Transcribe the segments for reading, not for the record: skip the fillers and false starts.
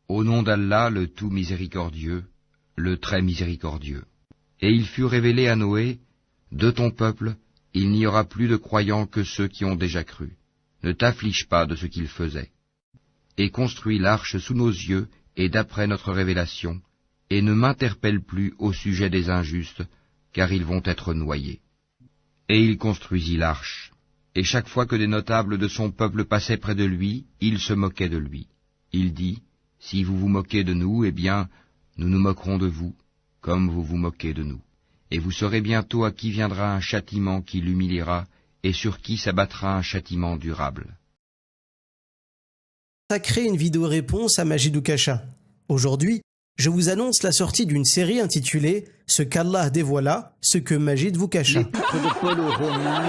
Au nom d'Allah, le tout miséricordieux, le très miséricordieux. Et il fut révélé à Noé, de ton peuple, il n'y aura plus de croyants que ceux qui ont déjà cru. Ne t'afflige pas de ce qu'ils faisaient. Et construis l'arche sous nos yeux et d'après notre révélation, et ne m'interpelle plus au sujet des injustes, car ils vont être noyés. Et il construisit l'arche, et chaque fois que des notables de son peuple passaient près de lui, il se moquait de lui. Il dit, si vous vous moquez de nous, eh bien, nous nous moquerons de vous, comme vous vous moquez de nous. Et vous saurez bientôt à qui viendra un châtiment qui l'humiliera, et sur qui s'abattra un châtiment durable. Ça crée une vidéo-réponse à Majid Oukasha. Aujourd'hui, je vous annonce la sortie d'une série intitulée « Ce qu'Allah dévoila, ce que Majid vous cacha ». L'épître de Paul aux Romains,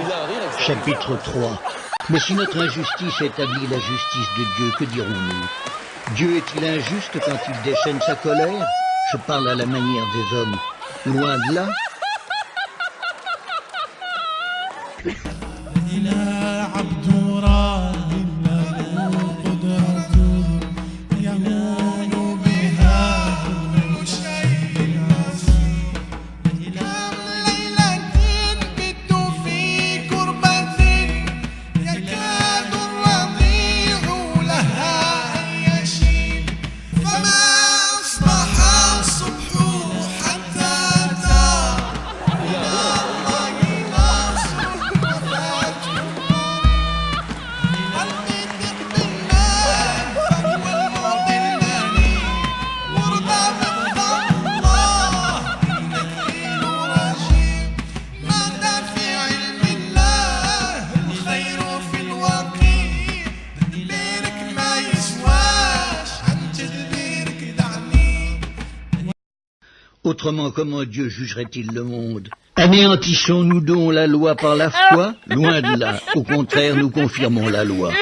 chapitre 3. Mais si notre injustice établit la justice de Dieu, que dirons-nous? Dieu est-il injuste quand il déchaîne sa colère? Je parle à la manière des hommes. Loin de là. Autrement, comment Dieu jugerait-il le monde? Anéantissons-nous donc la loi par la foi? Loin de là. Au contraire, nous confirmons la loi.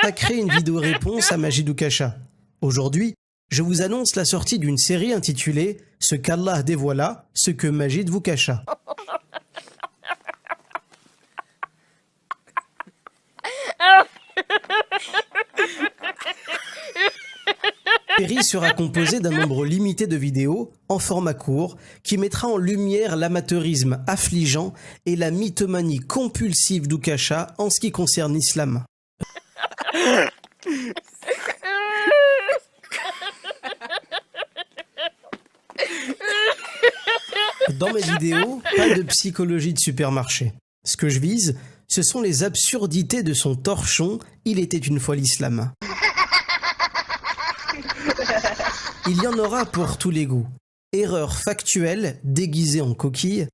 Ça crée une vidéo-réponse à Majid Oukasha. Aujourd'hui, je vous annonce la sortie d'une série intitulée « Ce qu'Allah dévoila, ce que Majid vous cacha ». La série sera composée d'un nombre limité de vidéos, en format court, qui mettra en lumière l'amateurisme affligeant et la mythomanie compulsive d'Oukasha en ce qui concerne l'islam. Dans mes vidéos, pas de psychologie de supermarché. Ce que je vise, ce sont les absurdités de son torchon « Il était une fois l'islam ». Il y en aura pour tous les goûts. Erreurs factuelles déguisées en coquilles.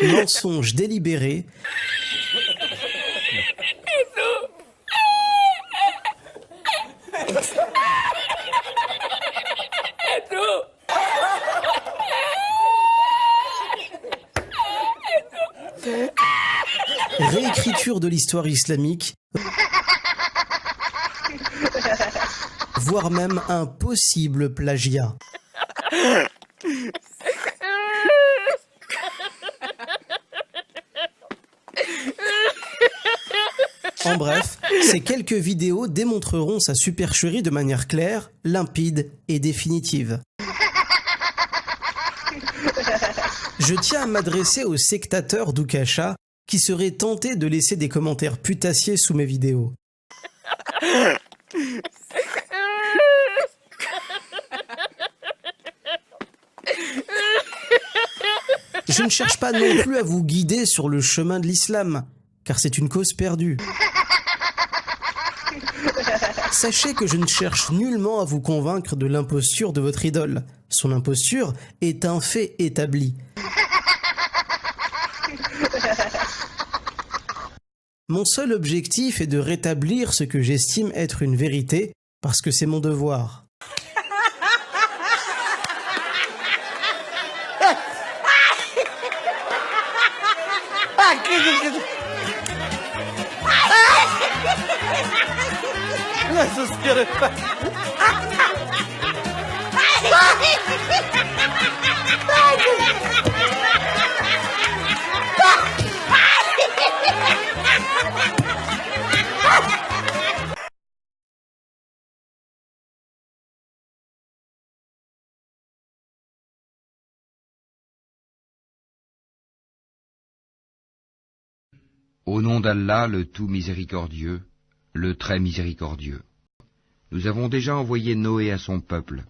Mensonges délibérés. Réécriture de l'histoire islamique, voire même un possible plagiat. En bref, ces quelques vidéos démontreront sa supercherie de manière claire, limpide et définitive. Je tiens à m'adresser aux sectateurs d'Oukasha qui seraient tentés de laisser des commentaires putassiers sous mes vidéos. Je ne cherche pas non plus à vous guider sur le chemin de l'islam, car c'est une cause perdue. Sachez que je ne cherche nullement à vous convaincre de l'imposture de votre idole. Son imposture est un fait établi. Mon seul objectif est de rétablir ce que j'estime être une vérité, parce que c'est mon devoir. Au nom d'Allah, le tout miséricordieux, le très miséricordieux. Nous avons déjà envoyé Noé à son peuple.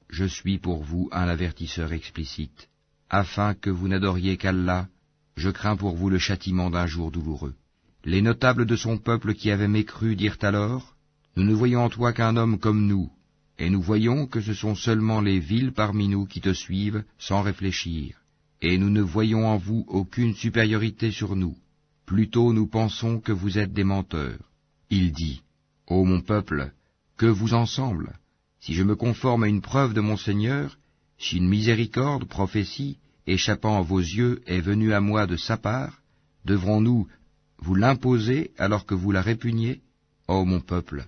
Je suis pour vous un avertisseur explicite. Afin que vous n'adoriez qu'Allah, je crains pour vous le châtiment d'un jour douloureux. Les notables de son peuple qui avaient mécru dirent alors, nous ne voyons en toi qu'un homme comme nous, et nous voyons que ce sont seulement les vils parmi nous qui te suivent sans réfléchir, et nous ne voyons en vous aucune supériorité sur nous. Plutôt nous pensons que vous êtes des menteurs. Il dit, ô mon peuple, que vous en semble, si je me conforme à une preuve de mon Seigneur, si une miséricorde, prophétie, échappant à vos yeux, est venue à moi de sa part, devrons-nous vous l'imposer alors que vous la répugnez? Ô mon peuple,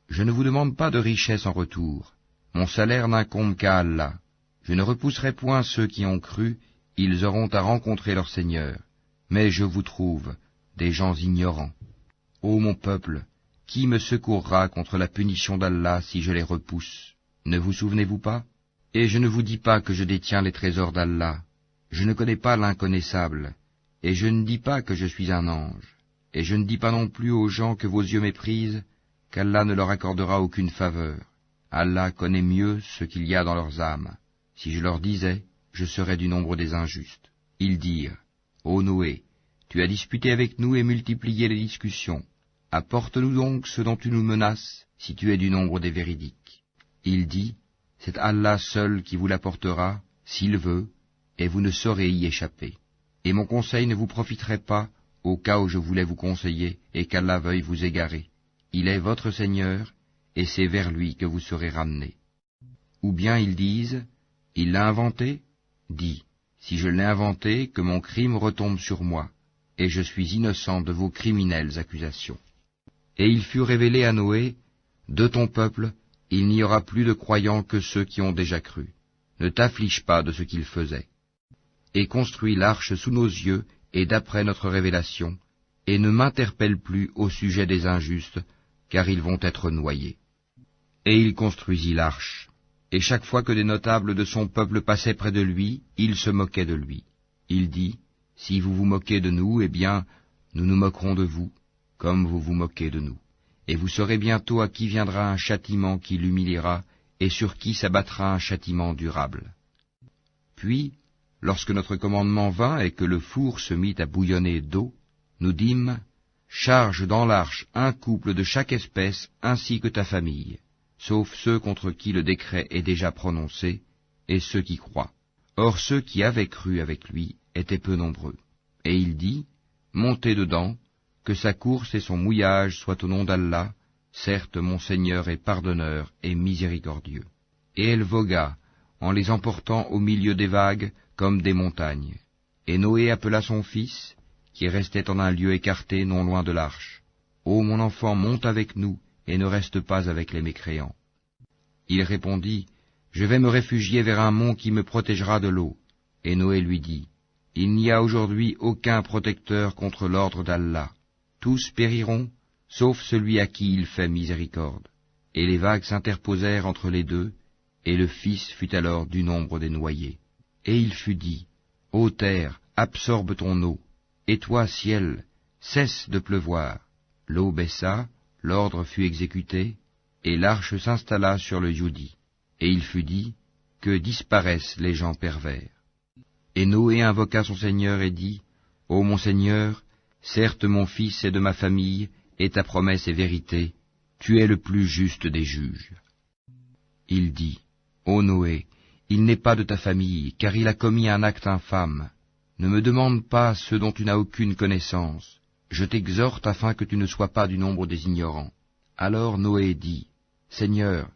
je ne vous demande pas de richesse en retour, mon salaire n'incombe qu'à Allah. Je ne repousserai point ceux qui ont cru, ils auront à rencontrer leur Seigneur. Mais je vous trouve des gens ignorants. Ô mon peuple, qui me secourra contre la punition d'Allah si je les repousse? Ne vous souvenez-vous pas? Et je ne vous dis pas que je détiens les trésors d'Allah. Je ne connais pas l'inconnaissable. Et je ne dis pas que je suis un ange. Et je ne dis pas non plus aux gens que vos yeux méprisent, qu'Allah ne leur accordera aucune faveur. Allah connaît mieux ce qu'il y a dans leurs âmes. Si je leur disais, je serais du nombre des injustes. Ils dirent, ô Noé, tu as disputé avec nous et multiplié les discussions. Apporte-nous donc ce dont tu nous menaces, si tu es du nombre des véridiques. Il dit, c'est Allah seul qui vous l'apportera, s'il veut, et vous ne saurez y échapper. Et mon conseil ne vous profiterait pas, au cas où je voulais vous conseiller, et qu'Allah veuille vous égarer. Il est votre Seigneur, et c'est vers lui que vous serez ramenés. Ou bien ils disent, il l'a inventé? Dis, si je l'ai inventé, que mon crime retombe sur moi, et je suis innocent de vos criminelles accusations. Et il fut révélé à Noé, de ton peuple, il n'y aura plus de croyants que ceux qui ont déjà cru. Ne t'afflige pas de ce qu'ils faisaient. Et construis l'arche sous nos yeux, et d'après notre révélation, et ne m'interpelle plus au sujet des injustes, car ils vont être noyés. Et il construisit l'arche, et chaque fois que des notables de son peuple passaient près de lui, il se moquait de lui. Il dit, si vous vous moquez de nous, eh bien, nous nous moquerons de vous, comme vous vous moquez de nous. Et vous saurez bientôt à qui viendra un châtiment qui l'humiliera, et sur qui s'abattra un châtiment durable. Puis, lorsque notre commandement vint et que le four se mit à bouillonner d'eau, nous dîmes, charge dans l'arche un couple de chaque espèce ainsi que ta famille, sauf ceux contre qui le décret est déjà prononcé, et ceux qui croient. Or ceux qui avaient cru avec lui étaient peu nombreux. Et il dit, montez dedans, que sa course et son mouillage soient au nom d'Allah, certes mon Seigneur est pardonneur et miséricordieux. Et elle vogua, en les emportant au milieu des vagues, comme des montagnes. Et Noé appela son fils, qui restait en un lieu écarté non loin de l'arche. Ô mon enfant, monte avec nous, et ne reste pas avec les mécréants. Il répondit, je vais me réfugier vers un mont qui me protégera de l'eau. Et Noé lui dit, il n'y a aujourd'hui aucun protecteur contre l'ordre d'Allah. Tous périront, sauf celui à qui il fait miséricorde. Et les vagues s'interposèrent entre les deux, et le fils fut alors du nombre des noyés. Et il fut dit, ô terre, absorbe ton eau, et toi, ciel, cesse de pleuvoir. L'eau baissa, l'ordre fut exécuté, et l'arche s'installa sur le Youdi. Et il fut dit, que disparaissent les gens pervers. Et Noé invoqua son Seigneur et dit, ô mon Seigneur, certes mon fils est de ma famille, et ta promesse est vérité, tu es le plus juste des juges. Il dit, ô Noé, il n'est pas de ta famille, car il a commis un acte infâme. Ne me demande pas ce dont tu n'as aucune connaissance. Je t'exhorte afin que tu ne sois pas du nombre des ignorants. Alors Noé dit, Seigneur,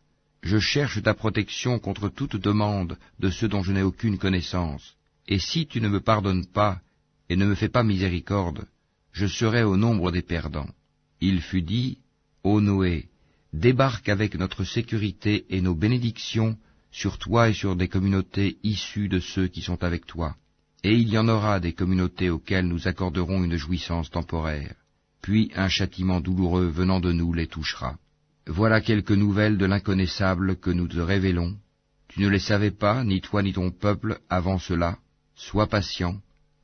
je cherche ta protection contre toute demande de ceux dont je n'ai aucune connaissance. Et si tu ne me pardonnes pas, et ne me fais pas miséricorde, je serai au nombre des perdants. Il fut dit, ô Noé, débarque avec notre sécurité et nos bénédictions sur toi et sur des communautés issues de ceux qui sont avec toi. Et il y en aura des communautés auxquelles nous accorderons une jouissance temporaire, puis un châtiment douloureux venant de nous les touchera. Voilà quelques nouvelles de l'inconnaissable que nous te révélons. Tu ne les savais pas, ni toi ni ton peuple, avant cela. Sois patient,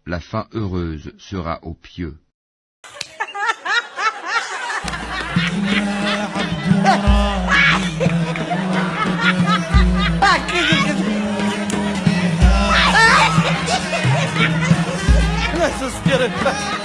la fin heureuse sera aux pieux. Let's just get it back.